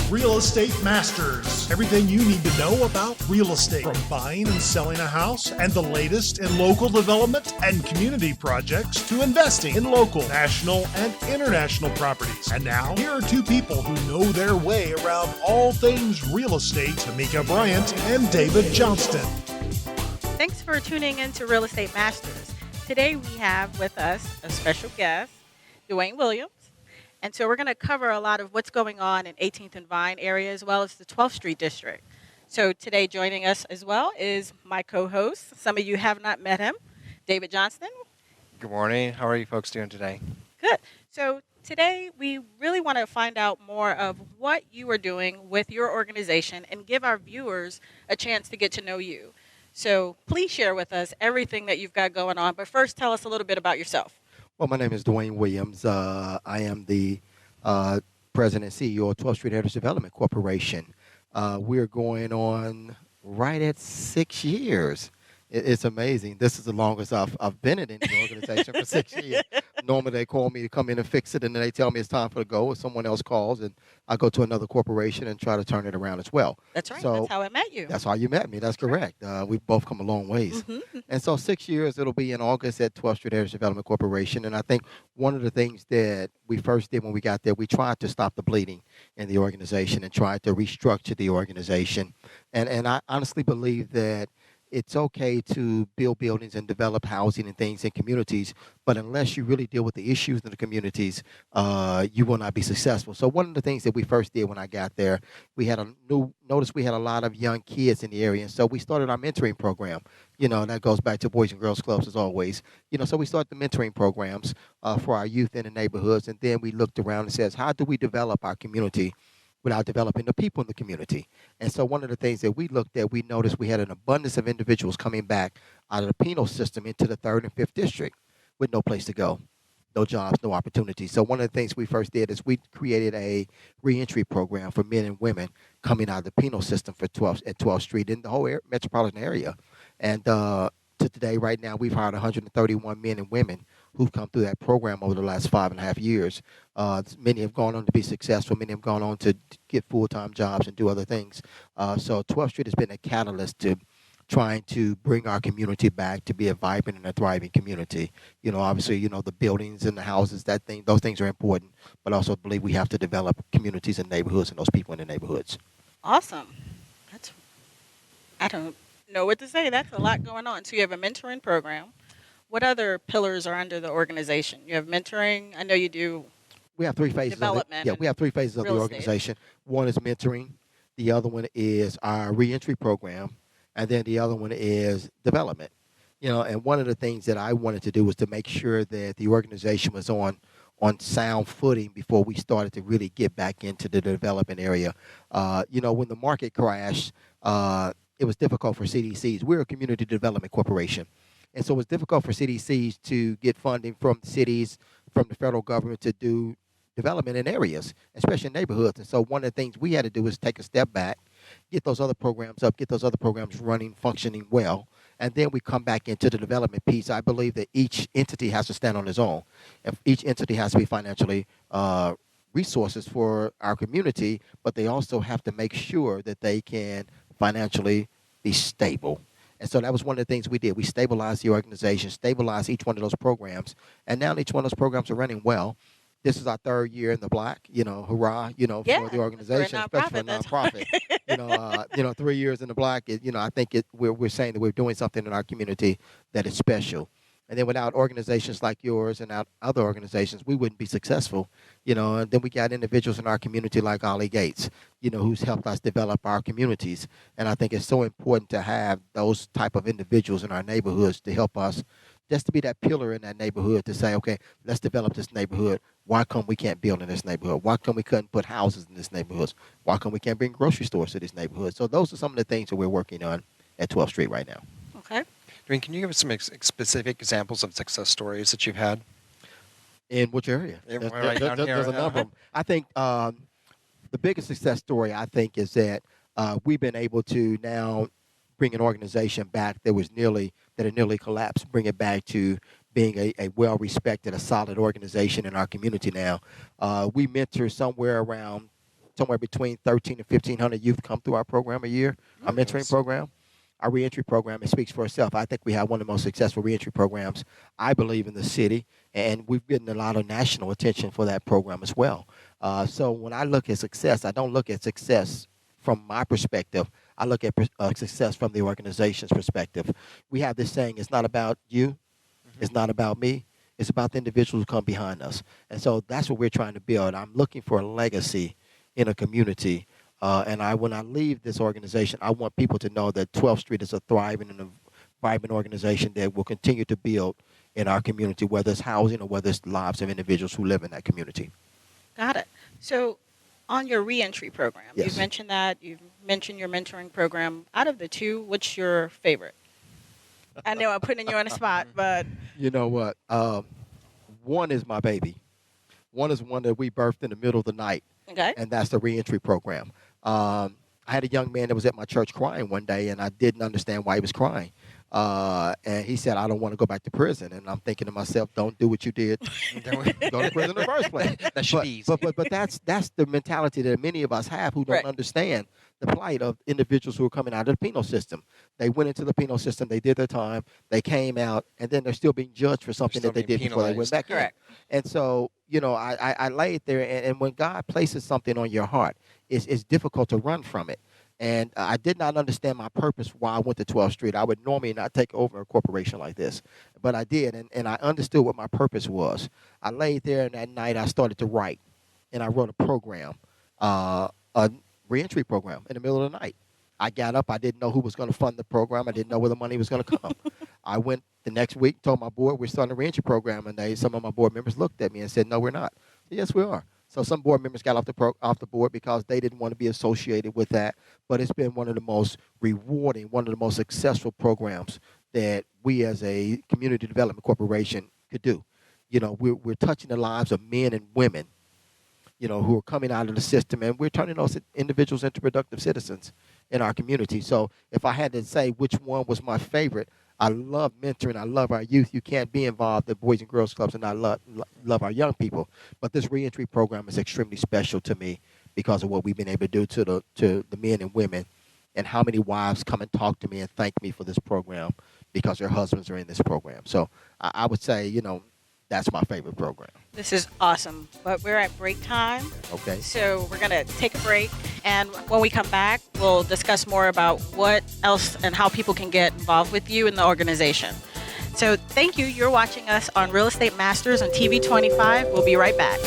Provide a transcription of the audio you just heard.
Real Estate Masters. Everything you need to know about real estate, from buying and selling a house and the latest in local development and community projects to investing in local, national, and international properties. And now, here are two people who know their way around all things real estate, Tamika Bryant and David Johnston. Thanks for tuning in to Real Estate Masters. Today we have with us a special guest, Dwayne Williams. And so we're going to cover a lot of what's going on in 18th and Vine area as well as the 12th Street District. So today joining us as well is my co-host. Some of you have not met him, David Johnston. Good morning. How are you folks doing today? Good. So today we really want to find out more of what you are doing with your organization and give our viewers a chance to get to know you. So please share with us everything that you've got going on. But first, tell us a little bit about yourself. Well, my name is Dwayne Williams. I am the president and CEO of 12th Street Heritage Development Corporation. We're going on right at 6 years. It's amazing. This is the longest I've been in the organization for 6 years. Normally they call me to come in and fix it, and then they tell me it's time for to go, or someone else calls, and I go to another corporation and try to turn it around as well. That's right. So that's how I met you. That's how you met me. That's correct. We've both come a long ways. Mm-hmm. And so 6 years, it'll be in August at 12th Street Heritage Development Corporation. And I think one of the things that we first did when we got there, we tried to stop the bleeding in the organization and tried to restructure the organization. And I honestly believe that it's okay to build buildings and develop housing and things in communities, but unless you really deal with the issues in the communities, you will not be successful. So one of the things that we first did when I got there, we had we had a lot of young kids in the area, and so we started our mentoring program. You know, and that goes back to Boys and Girls Clubs as always. You know, so we started the mentoring programs for our youth in the neighborhoods, and then we looked around and says, how do we develop our community without developing the people in the community? And so one of the things that we looked at, we noticed we had an abundance of individuals coming back out of the penal system into the 3rd and 5th district with no place to go, no jobs, no opportunities. So one of the things we first did is we created a reentry program for men and women coming out of the penal system at 12th Street in the whole metropolitan area. And to today, right now, we've hired 131 men and women who've come through that program over the last 5.5 years. Many have gone on to be successful. Many have gone on to get full-time jobs and do other things. So 12th Street has been a catalyst to trying to bring our community back to be a vibrant and a thriving community. You know, obviously, you know, the buildings and the houses, those things are important, but I also believe we have to develop communities and neighborhoods and those people in the neighborhoods. Awesome. I don't know what to say. That's a lot going on. So you have a mentoring program. What other pillars are under the organization? You have mentoring. I know you do. We have three phases. We have 3 phases of the organization. One is mentoring. The other one is our reentry program. And then the other one is development. You know, and one of the things that I wanted to do was to make sure that the organization was on sound footing before we started to really get back into the development area. You know, when the market crashed, it was difficult for CDCs. We're a community development corporation. And so it was difficult for CDCs to get funding from cities, from the federal government to do development in areas, especially in neighborhoods. And so one of the things we had to do was take a step back, get those other programs up, get those other programs running, functioning well, and then we come back into the development piece. I believe that each entity has to stand on its own. If each entity has to be financially resources for our community, but they also have to make sure that they can financially be stable. And so that was one of the things we did. We stabilized the organization, stabilized each one of those programs, and now each one of those programs are running well. This is our 3rd year in the black, you know, hurrah, you know, for the organization, especially for a nonprofit. You know, 3 years in the black, you know, I think we're saying that we're doing something in our community that is special. And then without organizations like yours and without other organizations, we wouldn't be successful, you know. And then we got individuals in our community like Ollie Gates, you know, who's helped us develop our communities. And I think it's so important to have those type of individuals in our neighborhoods to help us just to be that pillar in that neighborhood to say, okay, let's develop this neighborhood. Why come we can't build in this neighborhood? Why come we couldn't put houses in this neighborhood? Why come we can't bring grocery stores to this neighborhood? So those are some of the things that we're working on at 12th Street right now. Okay. Dwayne, can you give us some specific examples of success stories that you've had? In which area? There's a number of them. I think the biggest success story, I think, is that we've been able to now bring an organization back that had nearly collapsed, bring it back to being a well-respected, a solid organization in our community now. We mentor somewhere around somewhere between 13 and 1,500 youth come through our program a year, our mentoring program. Our reentry program, it speaks for itself. I think we have one of the most successful reentry programs, I believe, in the city, and we've gotten a lot of national attention for that program as well. So when I look at success, I don't look at success from my perspective. I look at success from the organization's perspective. We have this saying, it's not about you, it's not about me, it's about the individuals who come behind us. And so that's what we're trying to build. I'm looking for a legacy in a community. And when I leave this organization, I want people to know that 12th Street is a thriving and a vibrant organization that will continue to build in our community, whether it's housing or whether it's lives of individuals who live in that community. Got it. So on your reentry program, Yes. you've mentioned that. You've mentioned your mentoring program. Out of the two, what's your favorite? I know I'm putting you on the spot, but... You know what? One is my baby. One is one that we birthed in the middle of the night. Okay. And that's the reentry program. I had a young man that was at my church crying one day, and I didn't understand why he was crying. And he said, I don't want to go back to prison. And I'm thinking to myself, don't do what you did. Go to prison in the first place. That should be easy. But that's the mentality that many of us have who don't understand the plight of individuals who are coming out of the penal system. They went into the penal system, they did their time, they came out, and then they're still being judged for something that they did before they went back in. And so, you know, I laid there, and when God places something on your heart, it's difficult to run from it. And I did not understand my purpose why I went to 12th Street. I would normally not take over a corporation like this, but I did, and I understood what my purpose was. I laid there, and that night I started to write, and I wrote a program, a reentry program in the middle of the night. I got up. I didn't know who was going to fund the program. I didn't know where the money was going to come. I went the next week, told my board we're starting a reentry program, and some of my board members looked at me and said, no, we're not. I said, yes, we are. So some board members got off the board because they didn't want to be associated with that. But it's been one of the most rewarding, one of the most successful programs that we as a community development corporation could do. You know, we're touching the lives of men and women, you know, who are coming out of the system, and we're turning those individuals into productive citizens in our community. So if I had to say which one was my favorite, I love mentoring. I love our youth. You can't be involved at Boys and Girls Clubs and not love our young people. But this reentry program is extremely special to me because of what we've been able to do to the men and women, and how many wives come and talk to me and thank me for this program because their husbands are in this program. So I would say, you know, that's my favorite program. This is awesome, but we're at break time. Okay. So we're going to take a break, and when we come back, we'll discuss more about what else and how people can get involved with you in the organization. So thank you. You're watching us on Real Estate Masters on TV25. We'll be right back.